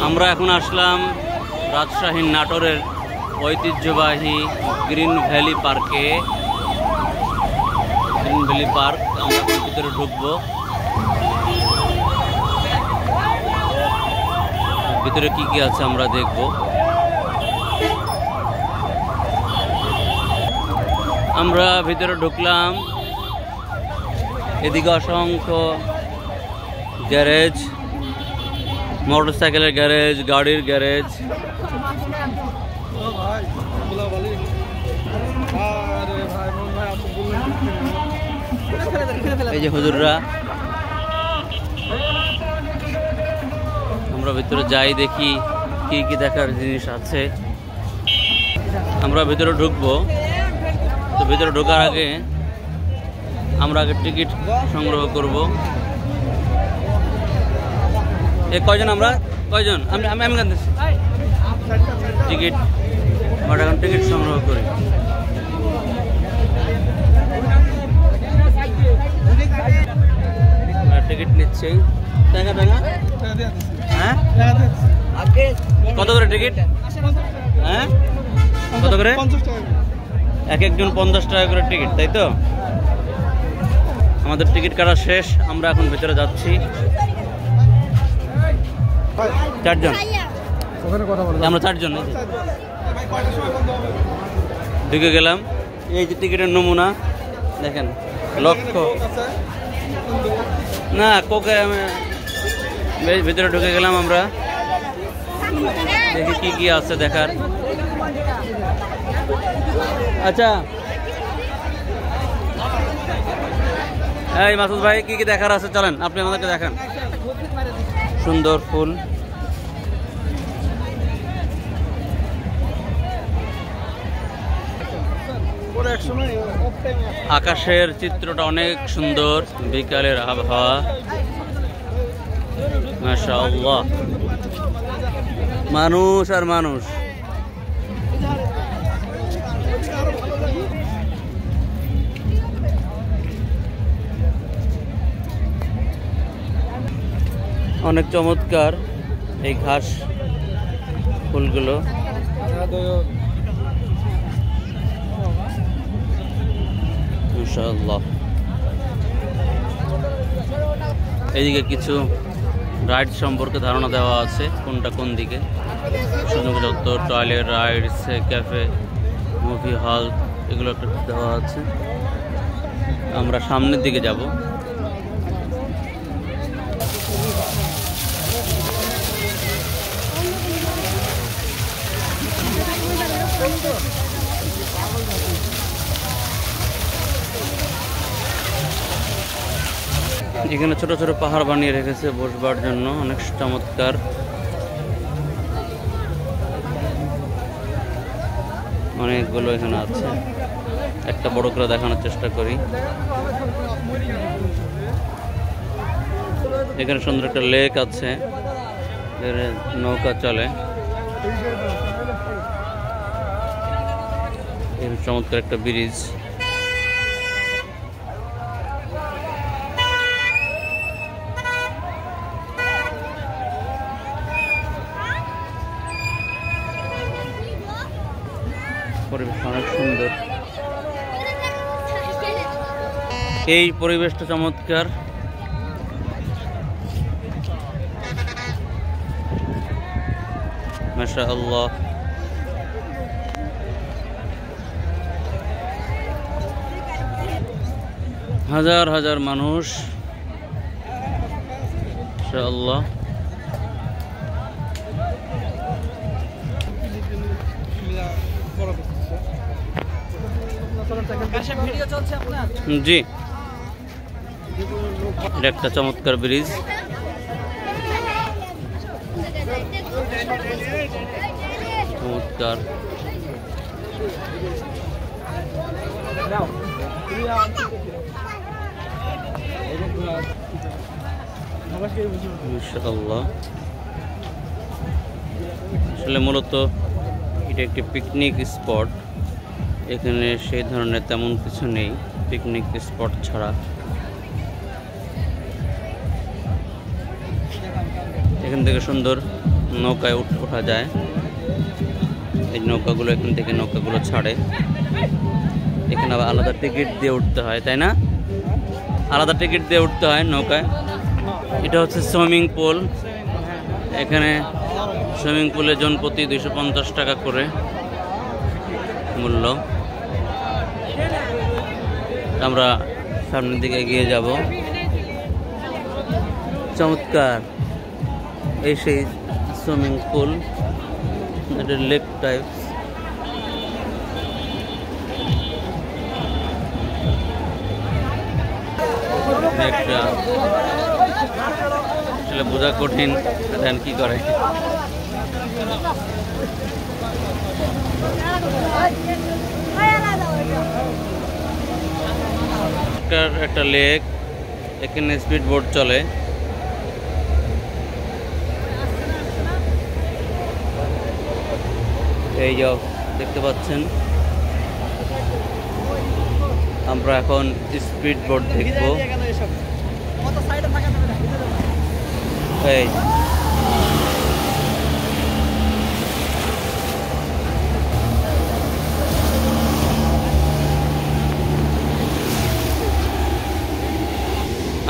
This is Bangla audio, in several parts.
আমরা এখন আসলাম রাজশাহী নাটোরের ঐতিহ্যবাহী গ্রিন ভ্যালি পার্কে। গ্রিন ভ্যালি পার্ক আমরা এখন ভিতরে ঢুকবো। ভিতরে কি কি আছে আমরা দেখব। আমরা ভিতরে ঢুকলাম, এদিকে অসংখ্য গ্যারেজ, মোটরসাইকেলের গ্যারেজ, গাড়ির গ্যারেজ। এই যে হুজুররা, আমরা ভিতরে যাই, দেখি কি কি দেখার জিনিস আছে। আমরা ভিতরে ঢুকবো, তো ভিতরে ঢোকার আগে আমরা আগে টিকিট সংগ্রহ করব। কয়জন আমরা, কয়জন? আমি আমি আমি কাঁদতেছি টিকিট। আমরা এখন টিকিট সংগ্রহ করি। টিকিট নিচ্ছি। টাকা টাকা, হ্যাঁ কত করে টিকিট? হ্যাঁ কত করে? এক একজন 50 টাকা করে টিকিট, তাই তো? আমাদের টিকিট কাটা শেষ, আমরা এখন ভিতরে যাচ্ছি। চারজন, আমরা চারজন ঢুকে গেলাম। এই যে টিকিটের নমুনা দেখেন, লক্ষ না কোকে। বেশ ভিতরে ঢুকে গেলাম আমরা, দেখি কি কি আছে দেখার। আচ্ছা এই মাসুদ ভাই, কি কি দেখার আছে চলেন আপনি আমাদেরকে দেখান। সুন্দর ফুল, আকাশের চিত্রটা অনেক সুন্দর, বিকালের আবহাওয়া, মাশাআল্লাহ। মানুষ আর মানুষ। অনেক চমৎকার এই ঘাস ফুলগুলো। মাশাআল্লাহ। এইদিকে কিছু রাইড সম্পর্কে ধারণা দেওয়া আছে, কোনটা কোন দিকে। সুন্দর toilet, rides, cafe, movie hall, এগুলো একটা দেওয়া আছে। আমরা সামনের দিকে যাব। এখানে ছোট ছোট পাহাড় বানিয়ে রেখেছে বসবার জন্য, অনেক চমৎকার। অনেকগুলো এখানে আছে, একটা বড় করে দেখানোর চেষ্টা করি। এখানে সুন্দর একটা লেক আছে, নৌকা চলে। চমৎকার একটা ব্রিজ। পরিবেশ অনেক সুন্দর, এই পরিবেশটা চমৎকার। মাশাআল্লাহ। হাজার হাজার মানুষ, মাশাআল্লাহ। জি, এটা একটা চমৎকার ব্রিজ। চমৎকার। মাশাআল্লাহ। আসলে মূলত এটা একটি পিকনিক স্পট। এখানে সেই ধরনের তেমন কিছু নেই পিকনিক স্পট ছাড়া। এখান থেকে সুন্দর নৌকায় ওঠা যায়। এই নৌকাগুলো এখান থেকে নৌকাগুলো ছাড়ে, এখানে আবার আলাদা টিকিট দিয়ে উঠতে হয়, তাই না? আলাদা টিকিট দিয়ে উঠতে হয় নৌকায়। এটা হচ্ছে সুইমিং পুল। এখানে সুইমিং পুলে জন প্রতি 250 টাকা করে মূল্য। আমরা সামনের দিকে এগিয়ে যাব। চমৎকার এই সেই সুইমিং পুল, এটা লেক টাইপ। একটা আসলে বোঝা কঠিন, দেন কি করে। একটা লেক, এখানে স্পিড বোট চলে। এই যে দেখতে পাচ্ছেন, আমরা এখন স্পিড বোট দেখবো। এই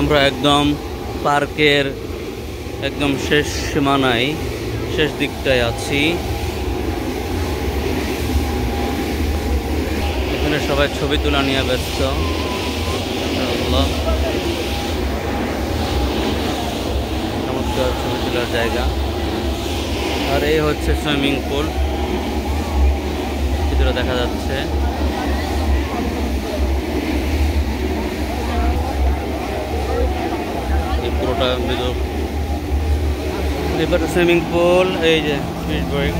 আমরা একদম পার্কের একদম শেষ সীমানায়, শেষ দিকটায় আছি। এখানে সবাই ছবি তোলা নিয়ে ব্যস্ত। চমৎকার ছবি তোলার জায়গা। আর এই হচ্ছে সুইমিং পুল, ভিতরে দেখা যাচ্ছে। এই পুরোটা এবার সুইমিং পুল। এই যে স্পিড বোট,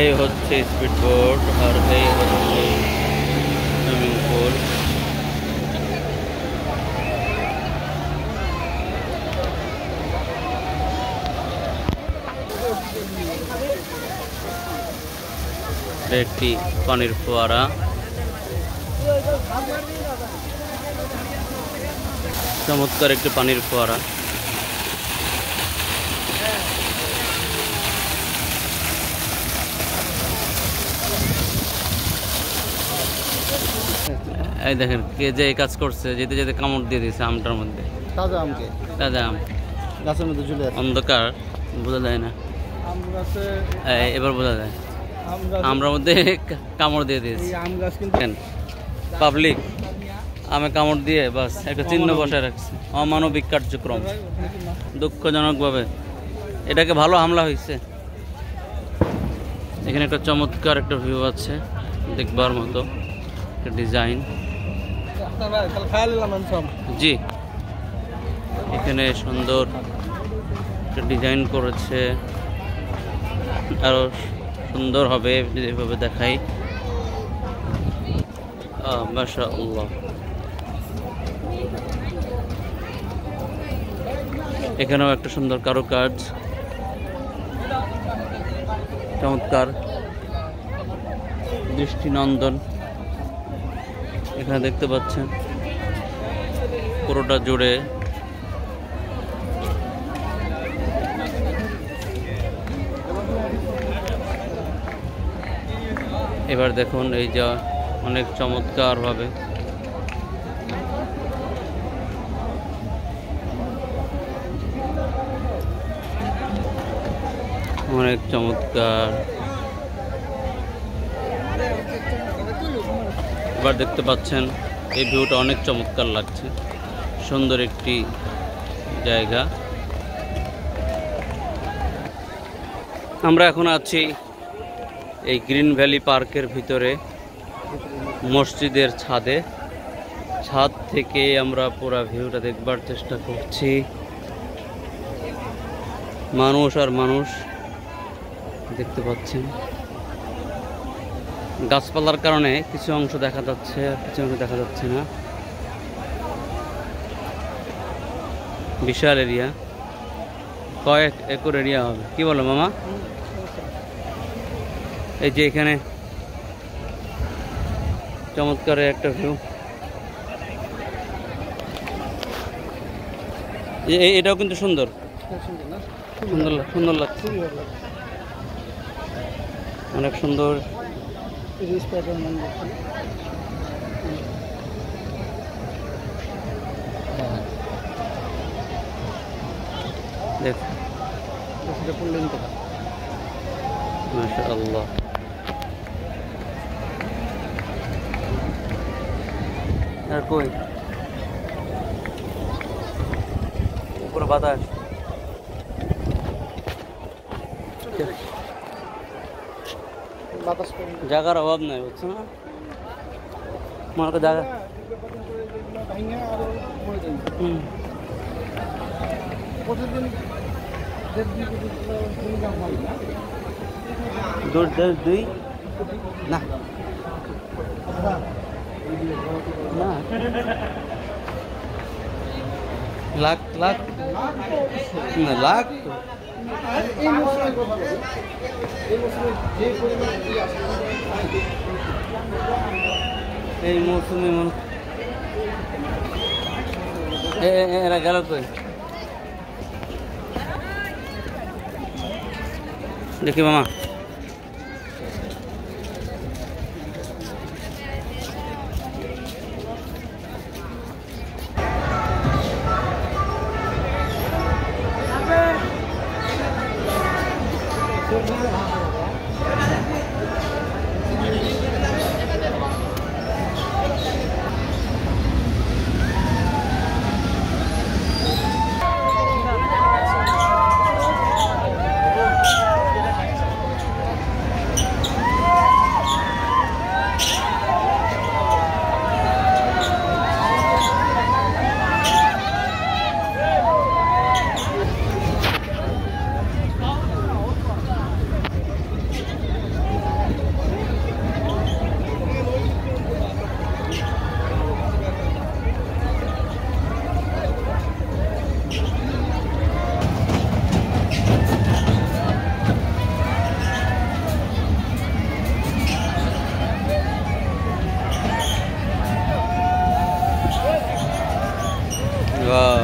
এই হচ্ছে স্পিড বোট, আর এই হচ্ছে সুইমিং পুল। একটি পানির ফোয়ারা, চমৎকার একটি পানির ফোয়ারা। এই দেখেন কে যে এই কাজ করছে, যেতে যেতে কামড় দিয়ে দিয়েছে আমটার মধ্যে। তাজা আমকে, তাজা আম গাছের মধ্যে ঝুলে আছে। অন্ধকার, বোঝা যায় না। এবার বোঝা যায়, আমরা মধ্যে কামড় দিয়ে দিয়েছে। আম গাছ কিন্তু পাবলিক আমে কামড় দিয়ে বাস একটা চিহ্ন বসায় রাখছে। অমানবিক কার্যক্রম, দুঃখজনকভাবে। এটাকে ভালো হামলা হয়েছে। এখানে একটা চমৎকার একটা ভিউ আছে, দেখবার মতো একটা ডিজাইন। জি, এখানে সুন্দর একটা ডিজাইন করেছে, আরো সুন্দর হবে যদি এভাবে দেখাই। মাশাআল্লাহ। এখানেও একটা সুন্দর কারুকাজ, চমৎকার দৃষ্টিনন্দন। এখানে দেখতে পাচ্ছেন পুরোটা জুড়ে এবার দেখুন এই যা অনেক চমৎকার ভাবে অনেক চমৎকার। এবার দেখতে পাচ্ছেন এই ভিউটা অনেক চমৎকার লাগছে, সুন্দর একটি জায়গা। আমরা এখন আছি এই গ্রিন ভ্যালি পার্কের ভিতরে, মসজিদের ছাদে। ছাদ থেকে আমরা পুরো ভিউটা দেখবার চেষ্টা করছি। মানুষ আর মানুষ দেখতে পাচ্ছেন। গাছপালার কারণে কিছু অংশ দেখা যাচ্ছে আর কিছু অংশ দেখা যাচ্ছে না। বিশাল এরিয়া, কয়েক একর এরিয়া হবে, কি বলো মামা? এই যে এখানে চমৎকার একটা ভিউ, এটাও কিন্তু সুন্দর, সুন্দর সুন্দর লাগছে, অনেক সুন্দর। দেখ মাশাআল্লাহ, আর কই পুরো বাতাস, জায়গার অভাব নাই, বুঝছো না? মনে করো জায়গা দুই না না লাখ লাখ না লাখ তো এই মৌসুমে মনে এরা গেল কই, দেখি মামা। Wow.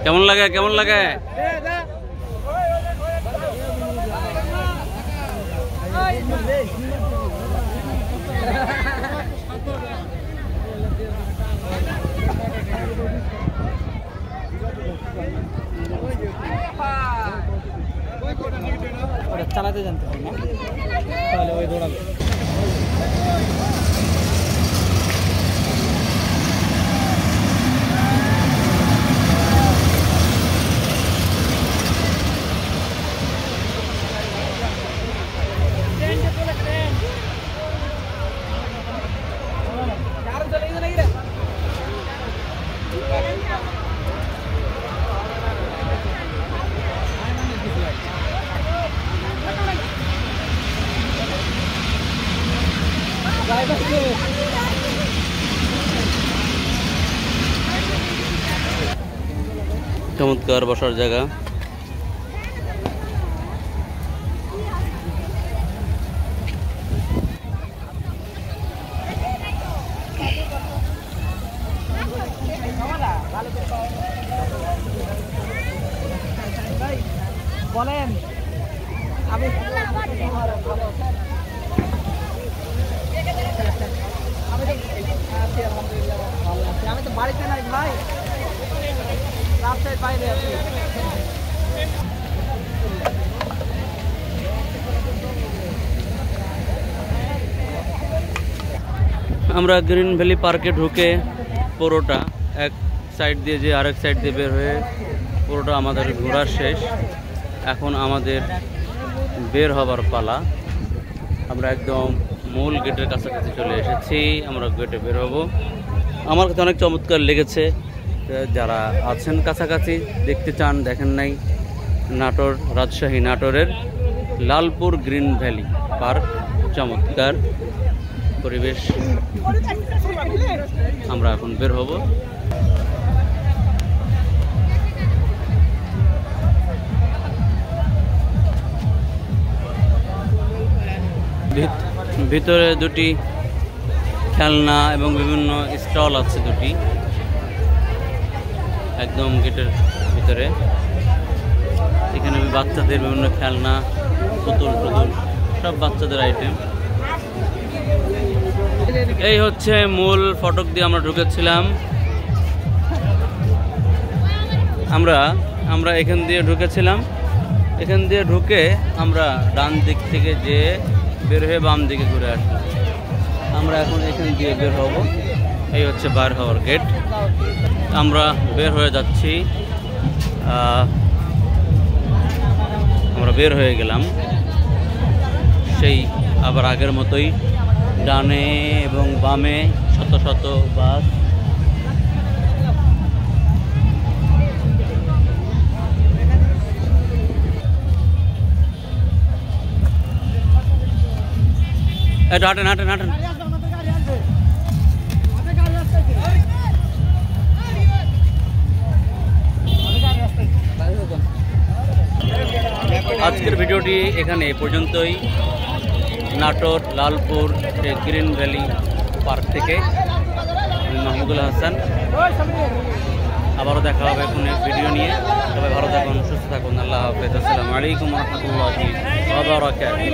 কেমন লাগে, কেমন লাগে? চালাতে জানতে হবে না, তাহলে ওই দৌড়াবে। চমৎকার বসার জায়গা। বলেন আমি আমি তো বাড়িতে নাই ভাই, রাস্তায় বাইরে আছি। আমরা গ্রিন ভ্যালি পার্কে ঢুকে পুরোটা এক সাইড দিয়ে যে আরেক সাইড দিয়ে বের হয়ে পুরোটা আমাদের ঘোরা শেষ। এখন আমাদের বের হবার পালা। আমরা একদম মূল গেটের কাছাকাছি চলে এসেছি। আমরা গেটে বের হব। আমার কাছে অনেক চমৎকার লেগেছে। যারা আছেন কাছাকাছি দেখতে চান, দেখেন নাই, নাটোর, রাজশাহী নাটোরের লালপুর গ্রিন ভ্যালি পার্ক, চমৎকার পরিবেশ। আমরা এখন বের হব। ভিতরে দুটি খেলনা এবং বিভিন্ন স্টল আছে দুটি, একদম গেটের ভিতরে। এখানে বাচ্চাদের বিভিন্ন খেলনা, পুতুল টুতুল, সব বাচ্চাদের আইটেম। এই হচ্ছে মূল ফটক দিয়ে আমরা ঢুকেছিলাম। আমরা এখান দিয়ে ঢুকেছিলাম। এখান দিয়ে ঢুকে আমরা ডান দিক থেকে যে বের হয়ে বাম দিকে ঘুরে আসলাম। আমরা এখন এখান দিয়ে বের হব। এই হচ্ছে বার হওয়ার গেট। আমরা বের হয়ে যাচ্ছি। আমরা বের হয়ে গেলাম সেই আবার আগের মতোই, ডানে এবং বামে শত শত বাস। হাঁটেন হাঁটেন হাঁটেন। আজকের ভিডিওটি এখানে এ পর্যন্তই। Natore Lalpur green valley park থেকে আমি মাহমুদুল হাসান। আবারও দেখা হবে কোনো ভিডিও নিয়ে। সবাই ভালো থাকুন, সুস্থ থাকুন। আল্লাহ হাফেজ। আসসালামু আলাইকুম ওয়া রাহমাতুল্লাহি ওয়া বারাকাতুহু।